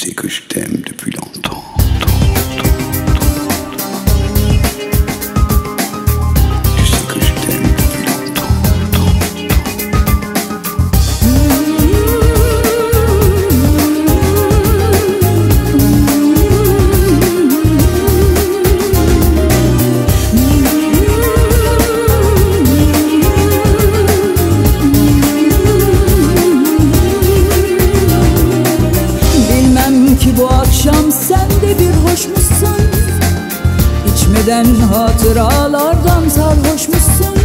sais que je t'aime depuis longtemps. Tu sais que je t'aime depuis longtemps. Bilmem ki bu akşam sen de bir hoş musun? İçmeden hatıralardan sarhoş musun?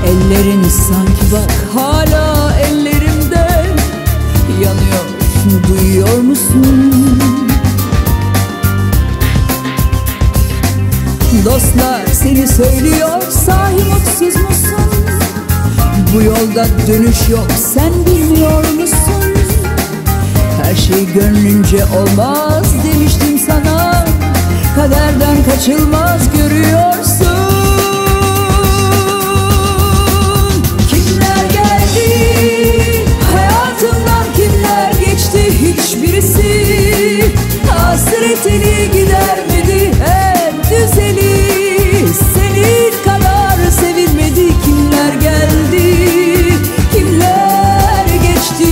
Ellerin sanki bak hala ellerimde yanıyor, duyuyor musun? Dostlar seni söylüyor, sahi mutsuz musun? Bu yolda dönüş yok, sen bilmiyor musun? Her şey gönlünce olmaz demiştim sana. Kaderden kaçılmaz görüyorsun. Kimler geldi hayatımdan, kimler geçti, hiçbirisi hasretini gidermedi. En güzeli senin kadar sevilmedi. Kimler geldi, kimler geçti.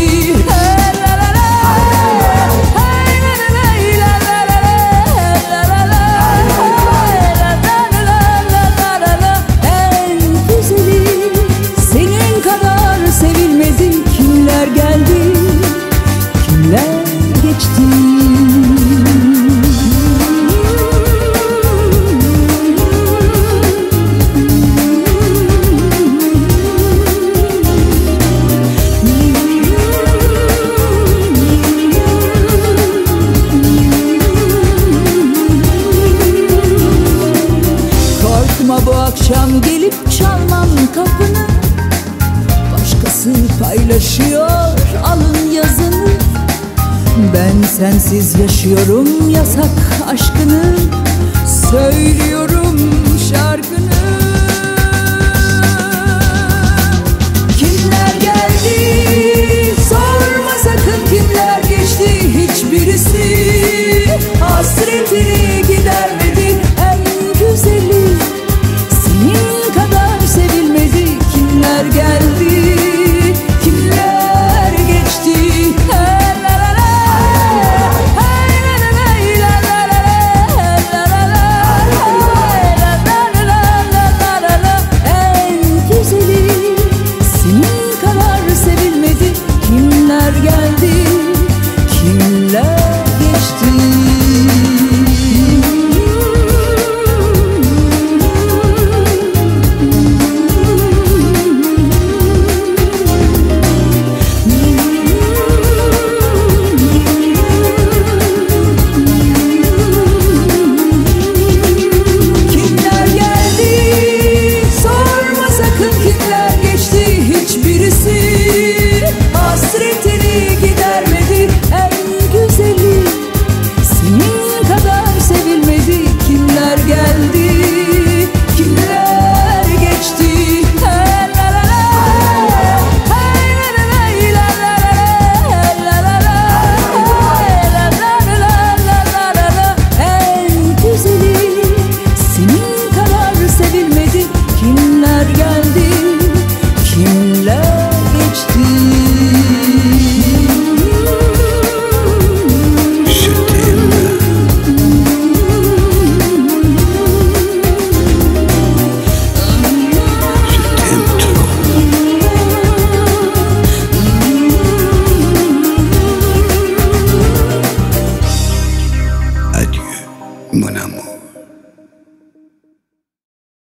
Kimler geldi, kimler geçti. Korkma, bu akşam gelip çalmam kapını. Başkası paylaşıyor alın yazını. Ben sensiz yaşıyorum yasak aşkını. Söylüyorum şarkını. Kimler geldi sorma sakın, kimler geçti, hiçbirisi hasretini gidermedi. En güzeli senin kadar sevilmedi. Kimler geldi, kimler geçti. En güzeli senin kadar sevilmedi. Kimler geldi, kimler geçti. Hasretini gidermedi. En güzeli senin kadar sevilmedi. Kimler geldi, kimler geçti. En güzeli senin kadar sevilmedi. Kimler geldi, kimler geçti. Adieu, mon amour.